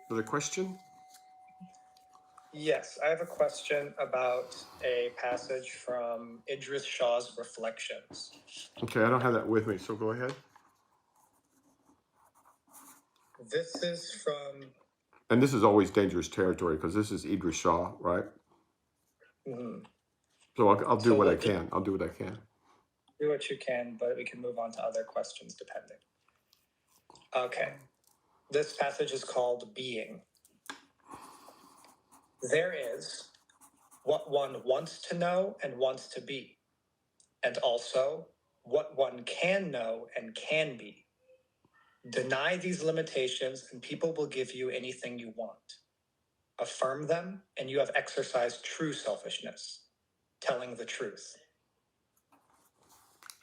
Another question? Yes, I have a question about a passage from Idries Shah's Reflections. Okay, I don't have that with me, so go ahead. This is from... And this is always dangerous territory because this is Idries Shah, right? Mhm. So I'll do So what I we'll can. I'll do what I can. do what you can, but we can move on to other questions depending. Okay. This passage is called Being. There is what one wants to know and wants to be, and also what one can know and can be. Deny these limitations, and people will give you anything you want. Affirm them, and you have exercised true selfishness, telling the truth.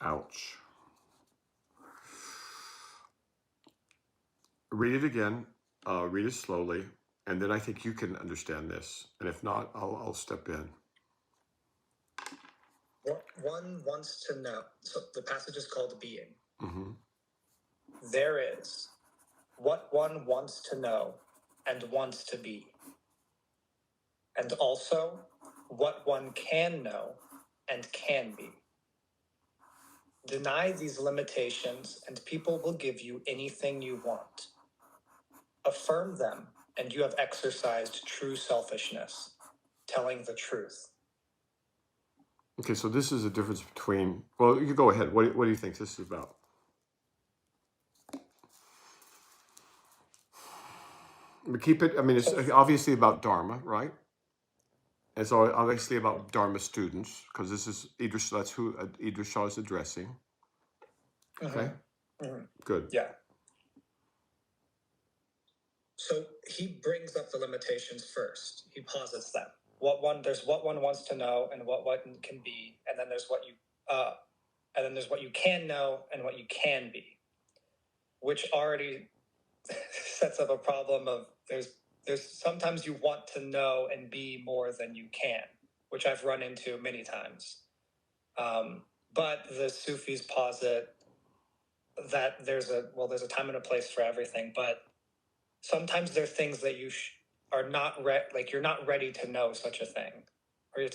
Ouch. Read it again. Read it slowly, and then I think you can understand this. And if not, I'll step in. What one wants to know. So the passage is called Being. Mm-hmm. There is what one wants to know and wants to be, and also what one can know and can be. Deny these limitations, and people will give you anything you want. Affirm them, and you have exercised true selfishness, telling the truth. Okay, so this is a difference between. Well, you go ahead. What do you think this is about? But keep it. I mean, it's obviously about Dharma, right? It's obviously about Dharma students because this is Idris. That's who Idris Shah is addressing. Okay, good. Yeah. So he brings up the limitations first. He posits them. There's what one wants to know and what one can be, and then there's what you can know and what you can be, which already sets up a problem of there's sometimes you want to know and be more than you can, which I've run into many times. But the Sufis posit that there's a time and a place for everything, but sometimes there are things that you are not you're not ready to know such a thing, or you're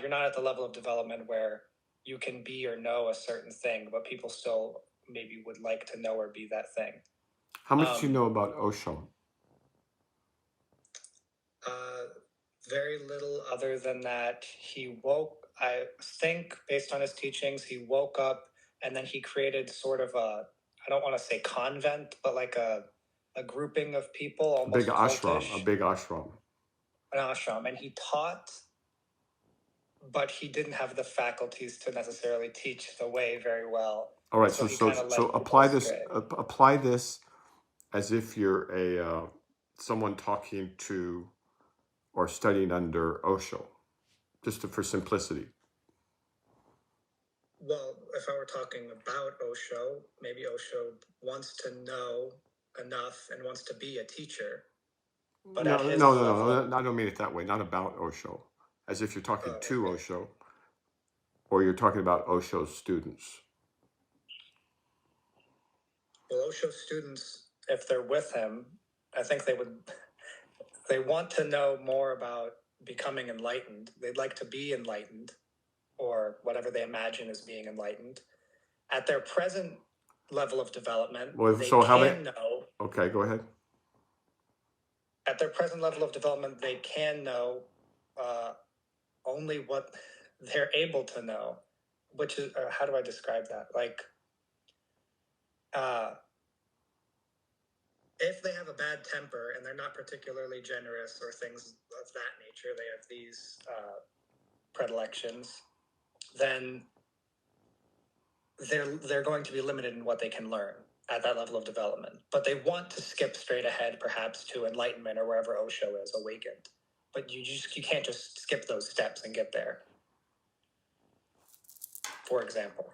not at the level of development where you can be or know a certain thing, but people still maybe would like to know or be that thing. How much do you know about Osho? Very little, other than that I think based on his teachings, he woke up and then he created sort of I don't want to say convent, but like a grouping of people, almost a big cultish. ashram. An ashram, and he taught, but he didn't have the faculties to necessarily teach the way very well. All right, So so apply this. Apply this as if you're a someone talking to or studying under Osho, just for simplicity. Well, if I were talking about Osho, maybe Osho wants to know enough and wants to be a teacher. But no, I don't mean it that way. Not about Osho, as if you're talking to Osho, or you're talking about Osho's students. Well, Osho students, if they're with him, I think they want to know more about becoming enlightened. They'd like to be enlightened, or whatever they imagine as being enlightened. At their present level of development, they can know. Okay, go ahead. At their present level of development, they can know only what they're able to know, which is, how do I describe that? If they have a bad temper and they're not particularly generous or things of that nature, they have these predilections, then they're going to be limited in what they can learn at that level of development. But they want to skip straight ahead, perhaps to enlightenment or wherever Osho is, awakened. But you can't just skip those steps and get there. For example.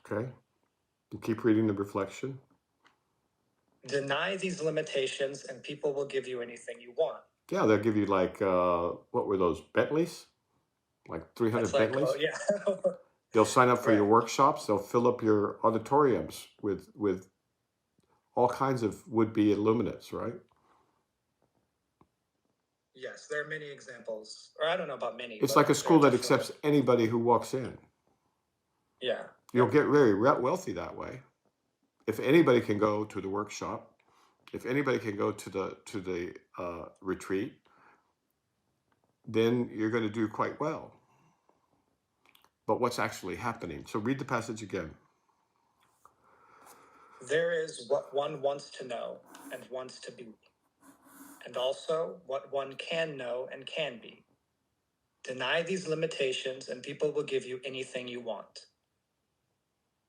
Okay. You keep reading the reflection. Deny these limitations and people will give you anything you want. Yeah, they'll give you like, what were those, Bentleys? Like 300 Bentleys? Oh, yeah. They'll sign up for your workshops. They'll fill up your auditoriums with all kinds of would-be illuminates, right? Yes, there are many examples, or I don't know about many, It's but like a there school are that definitely. accepts anybody who walks in. Yeah. You'll Yep. get very wealthy that way. If anybody can go to the workshop, if anybody can go to the retreat, then you're going to do quite well. But what's actually happening? So read the passage again. There is what one wants to know and wants to be, and also what one can know and can be. Deny these limitations, and people will give you anything you want.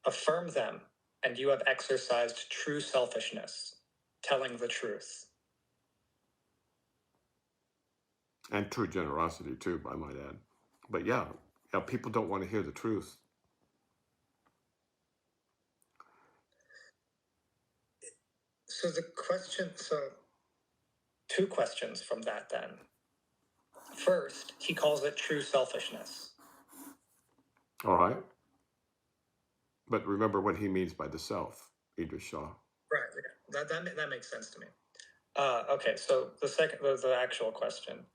Affirm them, and you have exercised true selfishness, telling the truth. And true generosity too, I might add. But yeah, people don't want to hear the truth. So two questions from that then. First, he calls it true selfishness. All right. But remember what he means by the self, Idries Shah. Right. That makes sense to me. Okay. So the actual question.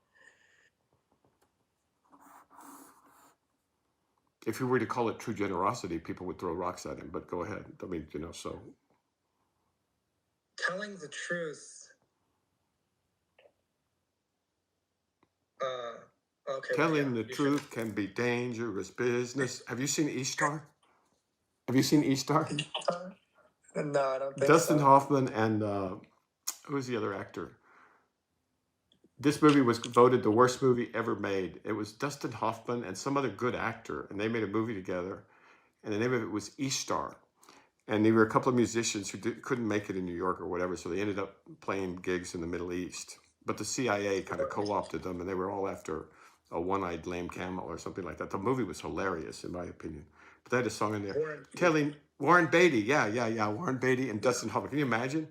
If you were to call it true generosity, people would throw rocks at him. But go ahead. I mean, so. Telling the truth. Okay. Telling the truth can be dangerous business. Have you seen Ishtar? Have you seen Ishtar? No, I don't think Dustin so. Hoffman and who was the other actor? This movie was voted the worst movie ever made. It was Dustin Hoffman and some other good actor, and they made a movie together. And the name of it was Ishtar. And there were a couple of musicians who couldn't make it in New York or whatever, so they ended up playing gigs in the Middle East. But the CIA kind of co-opted them, and they were all after a one-eyed lame camel or something like that. The movie was hilarious, in my opinion. But they had a song in there telling Warren Beatty, yeah, Warren Beatty and Dustin Hoffman. Can you imagine?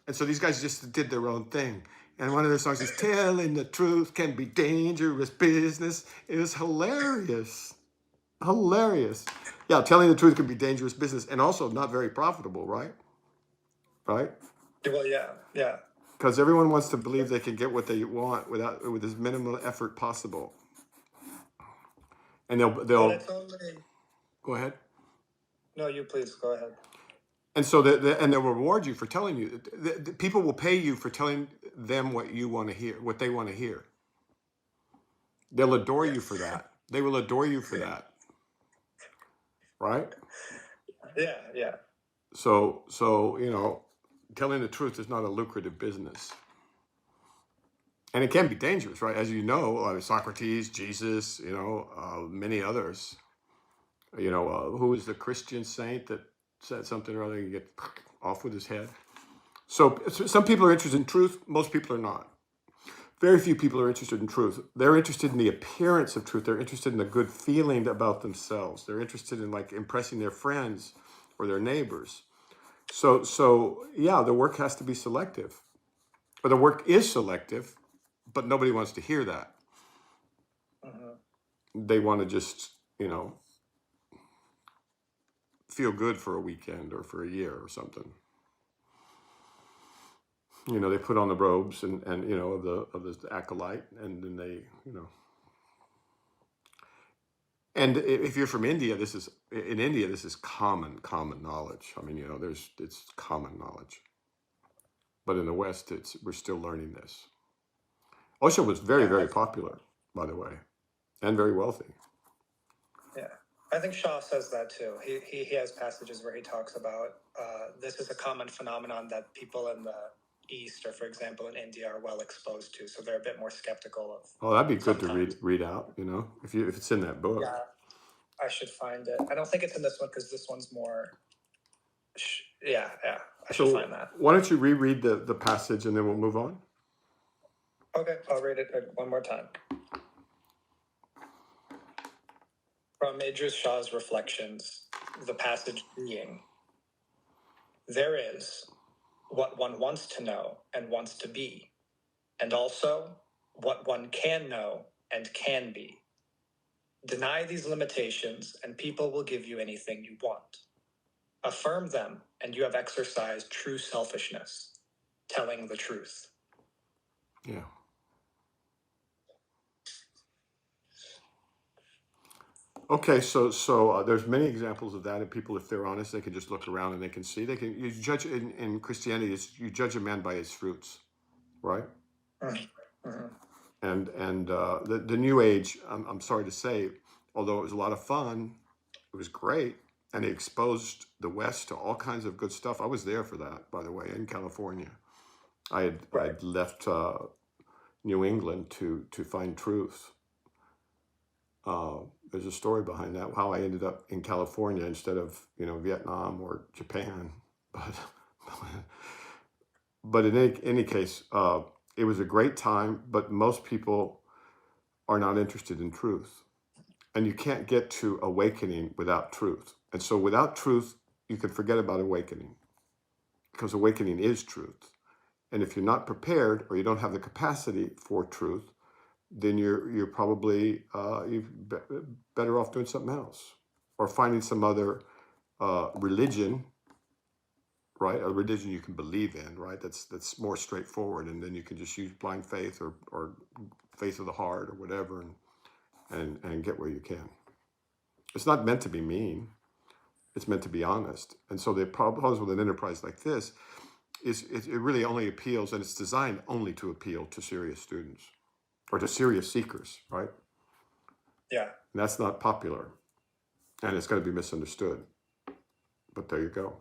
And so these guys just did their own thing. And one of their songs is "Telling the Truth Can Be Dangerous Business." It was hilarious. Hilarious. Yeah, telling the truth can be dangerous business and also not very profitable, right? Right? Well, yeah. Because everyone wants to believe they can get what they want with as minimal effort possible. And they'll But it's only... Go ahead. No, you please go ahead. And so and they'll reward you for telling you. The people will pay you for telling them what you want to hear, what they want to hear. They'll adore you for that. They will adore you for that. Right? Yeah. So telling the truth is not a lucrative business. And it can be dangerous, right? As you know, Socrates, Jesus, many others. Who was the Christian saint that said something or other, you get off with his head? So some people are interested in truth. Most people are not. Very few people are interested in truth. They're interested in the appearance of truth. They're interested in a good feeling about themselves. They're interested in like impressing their friends or their neighbors. So yeah, the work has to be selective. Or the work is selective, but nobody wants to hear that. They want to just, feel good for a weekend or for a year or something. They put on the robes and of the acolyte, and then they, And if you're from India, this is common knowledge. I mean, it's common knowledge. But in the West, we're still learning this. Osho was very, very popular, by the way, and very wealthy. Yeah, I think Shah says that too. He has passages where he talks about this is a common phenomenon that people in the East, or for example in India, are well exposed to, so they're a bit more skeptical of. Oh, that'd be good to read out. If it's in that book. Yeah, I should find it. I don't think it's in this one because this one's more. Yeah. I should find that. Why don't you reread the passage and then we'll move on? Okay, I'll read it one more time. From Idries Shah's Reflections, the passage being, there is what one wants to know and wants to be, and also what one can know and can be. Deny these limitations, and people will give you anything you want. Affirm them, and you have exercised true selfishness, telling the truth. Yeah. Okay, there's many examples of that, and people, if they're honest, they can just look around and they can see. They can you judge in Christianity. You judge a man by his fruits, right? Mm-hmm. And the New Age, I'm sorry to say, although it was a lot of fun, it was great, and it exposed the West to all kinds of good stuff. I was there for that, by the way, in California. Right. I'd left New England to find truth. There's a story behind that, how I ended up in California instead of Vietnam or Japan, but but in any case, it was a great time. But most people are not interested in truth, and you can't get to awakening without truth. And so, without truth, you can forget about awakening, because awakening is truth. And if you're not prepared or you don't have the capacity for truth, then you're probably better off doing something else or finding some other religion, right? A religion you can believe in, right? That's more straightforward, and then you can just use blind faith or faith of the heart or whatever, and get where you can. It's not meant to be mean. It's meant to be honest. And so the problems with an enterprise like this is it really only appeals, and it's designed only to appeal to serious students or to serious seekers, right? Yeah. And that's not popular, and it's going to be misunderstood. But there you go.